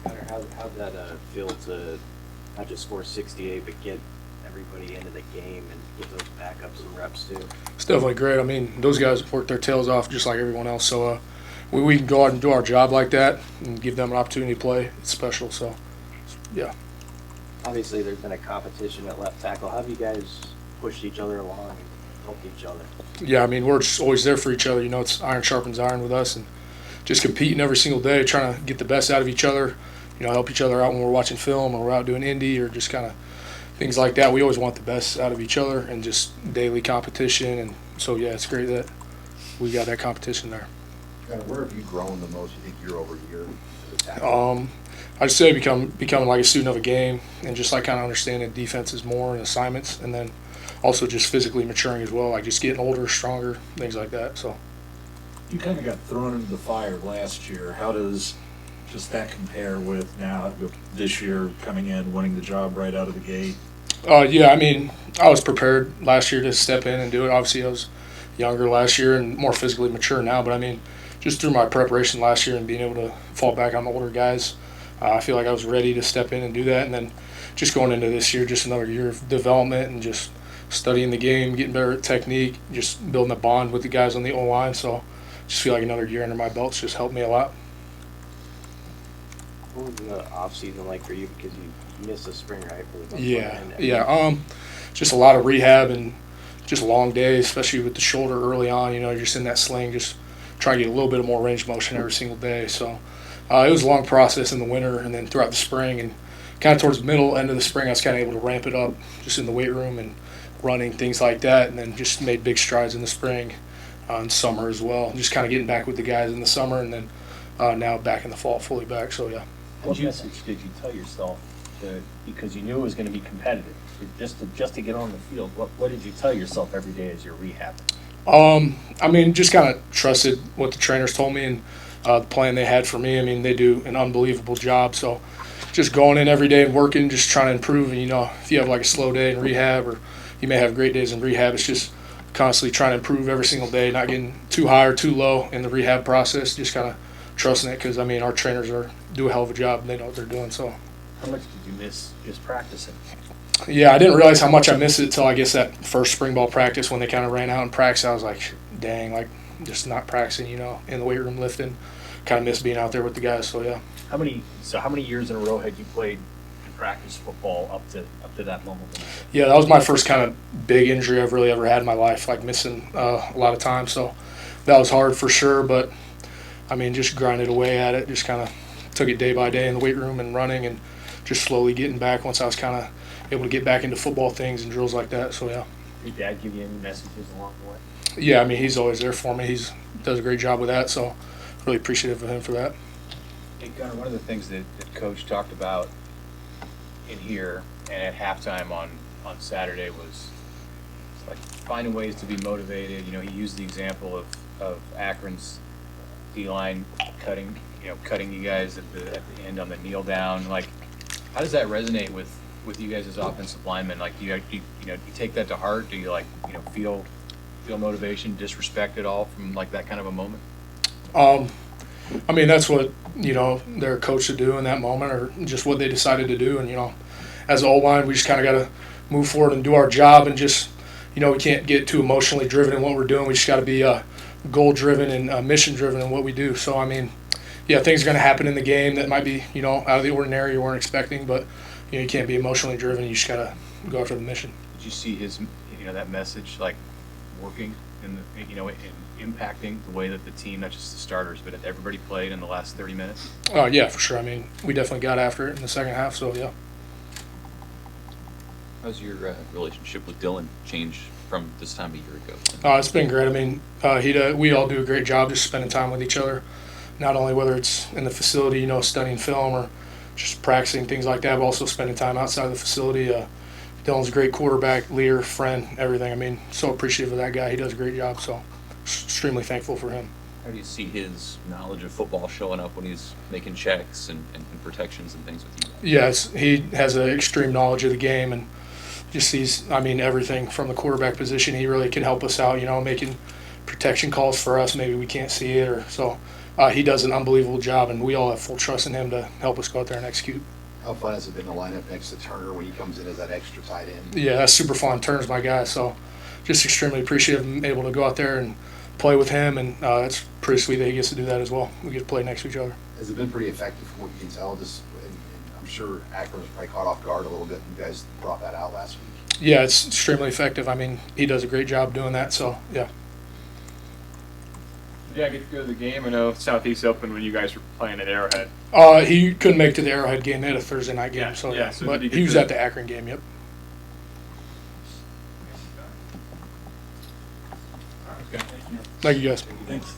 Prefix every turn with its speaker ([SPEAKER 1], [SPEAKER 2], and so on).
[SPEAKER 1] Gunnar, how'd that feel to not just score 68, but get everybody into the game and get those backups and reps too?
[SPEAKER 2] It's definitely great. I mean, those guys work their tails off just like everyone else. So we can go out and do our job like that and give them an opportunity to play. It's special. So, yeah.
[SPEAKER 1] Obviously, there's been a competition at left tackle. How have you guys pushed each other along and helped each other?
[SPEAKER 2] Yeah, I mean, we're just always there for each other. You know, it's iron sharpens iron with us, and just competing every single day, trying to get the best out of each other. You know, help each other out when we're watching film or we're out doing indie or just kind of things like that. We always want the best out of each other and just daily competition. And so, yeah, it's great that we got that competition there.
[SPEAKER 3] Where have you grown the most, you think, year over year as a tackle?
[SPEAKER 2] I'd say becoming like a student of a game and just like kind of understanding defenses more and assignments, and then also just physically maturing as well, like just getting older, stronger, things like that. So
[SPEAKER 4] You kind of got thrown into the fire last year. How does just that compare with now, this year, coming in, winning the job right out of the gate?
[SPEAKER 2] yeah, I mean, I was prepared last year to step in and do it. Obviously, I was younger last year and more physically mature now, but I mean, just through my preparation last year and being able to fall back on the older guys, I feel like I was ready to step in and do that. And then just going into this year, just another year of development and just studying the game, getting better at technique, just building a bond with the guys on the O-line. So just feel like another year under my belt's just helped me a lot.
[SPEAKER 1] What was the off season like for you? Because you missed the spring, right? For the
[SPEAKER 2] Yeah. Just a lot of rehab and just long days, especially with the shoulder early on. You know, you're just in that sling, just trying to get a little bit of more range of motion every single day. So it was a long process in the winter and then throughout the spring. And kind of towards the middle, end of the spring, I was kind of able to ramp it up just in the weight room and running, things like that. And then just made big strides in the spring and summer as well. Just kind of getting back with the guys in the summer and then now back in the fall, fully back. So, yeah.
[SPEAKER 5] What message did you tell yourself because you knew it was going to be competitive, just to get on the field? What did you tell yourself every day as you're rehabbing?
[SPEAKER 2] I mean, just kind of trusted what the trainers told me and the plan they had for me. I mean, they do an unbelievable job. So just going in every day and working, just trying to improve. And, you know, if you have like a slow day in rehab or you may have great days in rehab, it's just constantly trying to improve every single day, not getting too high or too low in the rehab process, just kind of trusting it because, I mean, our trainers do a hell of a job and they know what they're doing. So,
[SPEAKER 5] how much did you miss just practicing?
[SPEAKER 2] Yeah, I didn't realize how much I missed it until I guess that first spring ball practice when they kind of ran out and practiced. I was like, dang, like just not practicing, you know, in the weight room lifting. Kind of missed being out there with the guys. So yeah.
[SPEAKER 5] How many years in a row had you played practice football up to that moment?
[SPEAKER 2] Yeah, that was my first kind of big injury I've really ever had in my life, like missing a lot of time. So that was hard for sure, but I mean, just grinded away at it, just kind of took it day by day in the weight room and running and just slowly getting back once I was kind of able to get back into football things and drills like that. So, yeah.
[SPEAKER 5] Did Dad give you any messages along the way?
[SPEAKER 2] Yeah, I mean, he's always there for me. Does a great job with that, so really appreciative of him for that.
[SPEAKER 6] Hey, Gunnar, one of the things that Coach talked about in here and at halftime on Saturday was like finding ways to be motivated. You know, he used the example of Akron's D-line cutting you guys at the end on the kneel down. Like, how does that resonate with you guys as offensive linemen? Like, do you take that to heart? Do you feel motivation, disrespect at all from like that kind of a moment?
[SPEAKER 2] I mean, that's what, they're coached to do in that moment or just what they decided to do. And, as an O-line, we just kind of got to move forward and do our job and just, we can't get too emotionally driven in what we're doing. We just got to be goal-driven and mission-driven in what we do. So, I mean, yeah, things are going to happen in the game that might be, out of the ordinary you weren't expecting, but, you can't be emotionally driven. You just got to go after the mission.
[SPEAKER 6] Did you see his, that message, like, working in impacting the way that the team, not just the starters, but everybody played in the last 30 minutes?
[SPEAKER 2] Oh, yeah, for sure. I mean, we definitely got after it in the second half, so, yeah.
[SPEAKER 7] How's your relationship with Dylan change from this time a year ago?
[SPEAKER 2] It's been great. I mean, we all do a great job just spending time with each other, not only whether it's in the facility, studying film or just practicing, things like that, but also spending time outside of the facility. Dylan's a great quarterback, leader, friend, everything. I mean, so appreciative of that guy. He does a great job, so extremely thankful for him.
[SPEAKER 7] How do you see his knowledge of football showing up when he's making checks and protections and things with you?
[SPEAKER 2] Yes, he has an extreme knowledge of the game and just sees, everything from the quarterback position. He really can help us out, making protection calls for us. Maybe we can't see it, or so he does an unbelievable job, and we all have full trust in him to help us go out there and execute.
[SPEAKER 3] How fun has it been to line up next to Turner when he comes in as that extra tight end?
[SPEAKER 2] Yeah, that's super fun. Turner's my guy, so just extremely appreciative of able to go out there and play with him, and it's pretty sweet that he gets to do that as well. We get to play next to each other.
[SPEAKER 3] Has it been pretty effective from what you can tell? Just, and I'm sure Akron was probably caught off guard a little bit. You guys brought that out last week.
[SPEAKER 2] Yeah, it's extremely effective. I mean, he does a great job doing that, so yeah.
[SPEAKER 8] Yeah, I get to go to the game. I know Southeast Open when you guys were playing at Arrowhead.
[SPEAKER 2] He couldn't make it to the Arrowhead game. They had a Thursday night game,
[SPEAKER 8] Yeah,
[SPEAKER 2] so
[SPEAKER 8] yeah,
[SPEAKER 2] yeah.
[SPEAKER 8] so
[SPEAKER 2] But
[SPEAKER 8] did you get
[SPEAKER 2] he was
[SPEAKER 8] to-
[SPEAKER 2] at the Akron game, yep.
[SPEAKER 8] Okay.
[SPEAKER 2] Thank you, guys.
[SPEAKER 4] Thanks.